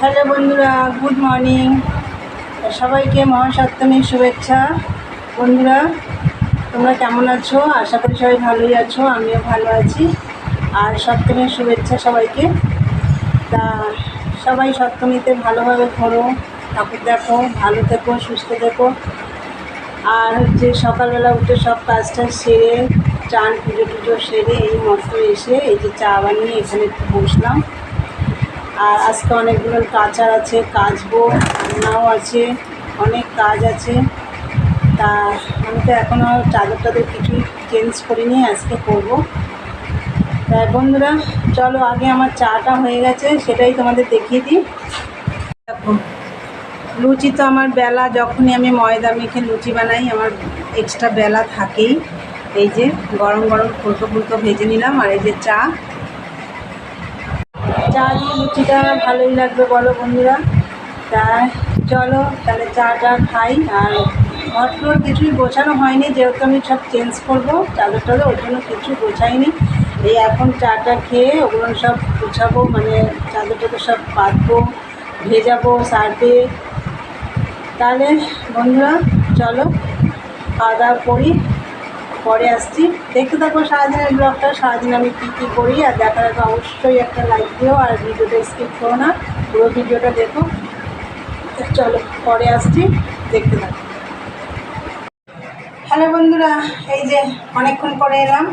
Hello বন্ধুরা, good morning. সবাইকে মহাসপ্তমীর শুভেচ্ছা। বন্ধুরা, তোমরা কেমন আছো? আশা করি সবাই ভালোই আছো, আমিও ভালো আছি। আর সপ্তমীর শুভেচ্ছা সবাইকে। তা সবাই সপ্তমীতে ভালোভাবে ঘোরো, ঠাকুর দেখো, ভালো থেকো, সুস্থ থেকো। আর সকালবেলা উঠে সব কাজটা সেরে, চান পুজো টুজো সেরে এই মতো এসে এই যে চা বানিয়ে এখানে একটু বসলাম। আর আজকে অনেকগুলো কাচার আছে, কাচবো, রান্নাও আছে, অনেক কাজ আছে। তা আমি তো এখনও চাদর টাদর কিছুই চেঞ্জ করিনি, আজকে করবো। তাই বন্ধুরা চলো, আগে আমার চাটা হয়ে গেছে সেটাই তোমাদের দেখিয়ে দিই। দেখো, লুচি তো আমার বেলা, যখনই আমি ময়দা মেখে লুচি বানাই আমার এক্সট্রা বেলা থাকেই। এই যে গরম গরম ফুলকো ফুলকো ভেজে নিলাম। আর এই যে চা দিয়ে লুচিটা ভালোই লাগবে বলো বন্ধুরা। তাই চলো তাহলে চাটা খাই। আর ঘর কিছুই গোছানো হয়নি, যেহেতু আমি সব চেঞ্জ করবো চাদর টাদর, ওই জন্য কিছু গোছাইনি। এই এখন চাটা খেয়ে ওগুলো সব গোছাবো, মানে চাদর টাদর সব পাতবো, ভেজাবো সার্ফে। তাহলে বন্ধুরা চলো খাওয়া দাওয়া করি, পরে আসছি। দেখতে থাকো সারাদিনের ব্লগটা, সারাদিন আমি কী করি। আর দেখার আগে অবশ্যই একটা লাইক দিও, আর ভিডিওটা স্কিপ করো না, পুরো ভিডিওটা দেখো। চলো পরে আসছি, দেখতে থাকো। হ্যালো বন্ধুরা, এই যে অনেকক্ষণ পরে এলাম,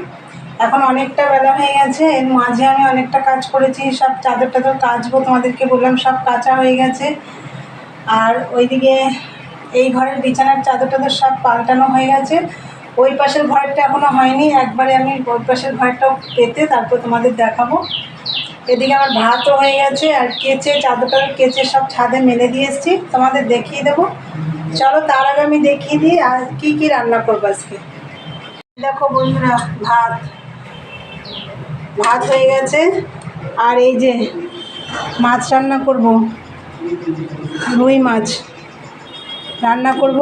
এখন অনেকটা বেলা হয়ে গেছে। এর মাঝে আমি অনেকটা কাজ করেছি, সব চাদর টাদর কাচবো, তোমাদেরকে বললাম সব কাচা হয়ে গেছে। আর ওইদিকে এই ঘরের বিছানার চাদর টাদর সব পাল্টানো হয়ে গেছে। ওই পাশের ঘরটা এখনও হয়নি, একবারে আমি ওই পাশের ঘরটাও পেতে তারপর তোমাদের দেখাবো। এদিকে আমার ভাতও হয়ে গেছে, আর কেচে চাদর টাদর কেচে সব ছাদে মেলে দিয়ে এসেছি, তোমাদের দেখিয়ে দেবো। চলো তার আগে আমি দেখিয়ে দিই আর কি রান্না করবো আজকে। দেখো বন্ধুরা, ভাত হয়ে গেছে। আর এই যে মাছ রান্না করব, রুই মাছ রান্না করব।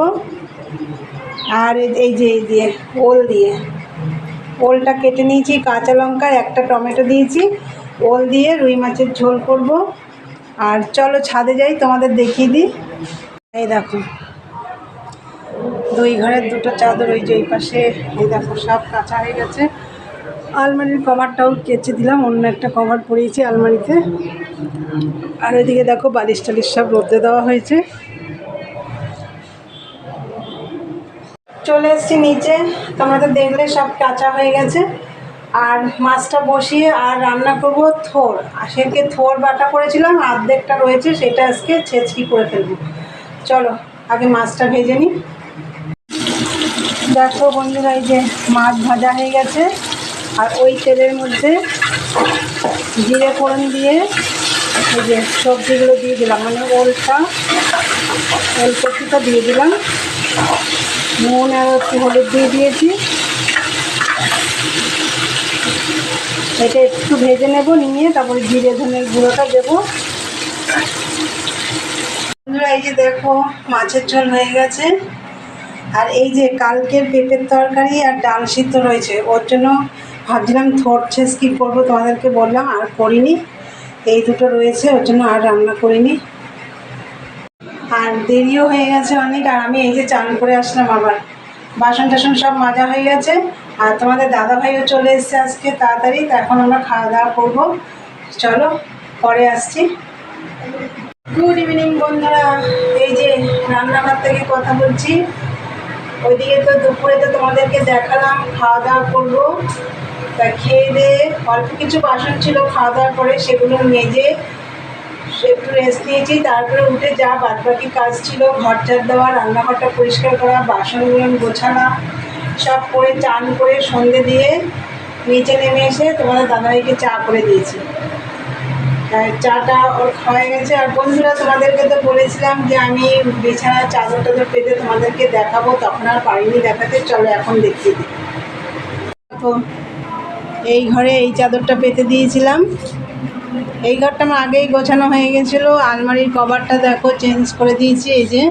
আর এই দিয়ে ওলটা কেটে নিয়েছি, কাঁচা লঙ্কা, একটা টমেটো দিয়েছি, ওল দিয়ে রুই মাছের ঝোল করব। আর চলো ছাদে যাই, তোমাদের দেখিয়ে দিই। এই দেখো দুই ঘরের দুটো চাদর, ওই যে ওই পাশে এই দেখো সব কাঁচা হয়ে গেছে। আলমারির কভারটাও কেচে দিলাম, অন্য একটা কভার পরিয়েছি আলমারিতে। আর ওইদিকে দেখো বালিশ টালিশ সব রোদে দেওয়া হয়েছে। চলে এসেছি নিচে, তোমরা তো দেখলে সব কাঁচা হয়ে গেছে। আর মাছটা বসিয়ে আর রান্না করব থোর। আর সেদিকে থোর বাটা করেছিলাম, অর্ধেকটা রয়েছে, সেটা আজকে ছেঁচকি করে ফেলবো। চলো আগে মাছটা ভেজে নিই। দেখো বন্ধুরা, এই যে মাছ ভাজা হয়ে গেছে। আর ওই তেলের মধ্যে জিরে ফোড়ন দিয়ে এই যে সবজিগুলো দিয়ে দিলাম, মানে ওলকপিটা দিয়ে দিলাম, নুন আর একটু হলুদ দিয়ে দিয়েছি। এটা একটু ভেজে নেব, নিয়ে তারপরে জিরে ধনের গুঁড়োটা দেবো। বন্ধুরা এই যে দেখো মাছের ঝোল হয়ে গেছে। আর এই যে কালকের পেঁপের তরকারি আর ডাল সিদ্ধ রয়েছে, ওর জন্য ভাবছিলাম থোর ছেঁচকি করবো, তোমাদেরকে বললাম আর করিনি। এই দুটো রয়েছে, ওর জন্য আর রান্না করিনি। আর দেরিও হয়ে গেছে অনেক। আর আমি এই যে চান করে আসলাম, আবার বাসন টাসন সব মাজা হয়ে গেছে। আর তোমাদের দাদাভাইও চলে এসছে আজকে তাড়াতাড়ি। তো এখন আমরা খাওয়া দাওয়া করবো, চলো পরে আসছি। গুড ইভিনিং বন্ধুরা, এই যে রান্নাঘর থেকে কথা বলছি। ওইদিকে তো দুপুরে তো তোমাদেরকে দেখালাম খাওয়া দাওয়া করবো। তা খেয়ে দিয়ে অল্প কিছু বাসন ছিল খাওয়া দাওয়ার পরে, সেগুলো মেজে একটু রেস্ট নিয়েছি। তারপরে উঠে যা বাদবাকি কাজ ছিল, ঘর ঝাড় দেওয়া, রান্নাঘরটা পরিষ্কার করা, বাসনগুলো গোছানো, সব করে চান করে সন্ধে দিয়ে নিচে নেমে এসে তোমাদের দাদাভাইকে চা করে দিয়েছি। চাটা ওর হয়ে গেছে। আর বন্ধুরা তোমাদেরকে তো বলেছিলাম যে আমি বিছানা চাদর টাদর পেতে তোমাদেরকে দেখাবো, তখন আর পারিনি দেখাতে। চলো এখন দেখিয়ে দিই। তো এই ঘরে এই চাদরটা পেতে দিয়েছিলাম। এই ঘরটা আমার আগেই গোছানো হয়ে গেছিলো। আলমারির কভারটা দেখো চেঞ্জ করে দিয়েছি, এই যে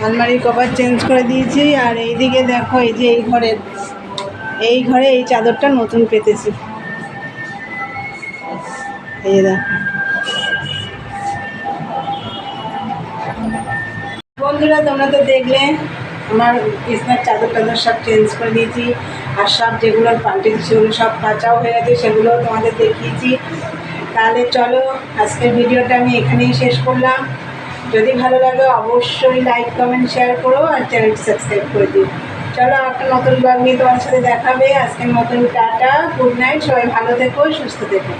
আলমারির কভার চেঞ্জ করে দিয়েছি। আর এইদিকে দেখো এই যে এই ঘরে এই চাদরটা নতুন পেতেছি। এই যে বন্ধুরা, তোমরা তো দেখলে আমার বিছনার চাদর টাদর সব চেঞ্জ করে দিয়েছি, আর সব যেগুলো পাল্টে সেগুলো সব কাঁচাও হয়ে গেছে, সেগুলোও তোমাদের দেখিয়েছি। তাহলে চলো আজকের ভিডিওটা আমি এখানেই শেষ করলাম। যদি ভালো লাগে অবশ্যই লাইক কমেন্ট শেয়ার করো আর চ্যানেলটি সাবস্ক্রাইব করে দিও। চলো একটা নতুন ব্লগ নিয়ে তোমার সাথে দেখাবে। আজকের মতন টাটা, গুড নাইট, সবাই ভালো থেকো, সুস্থ থেকো।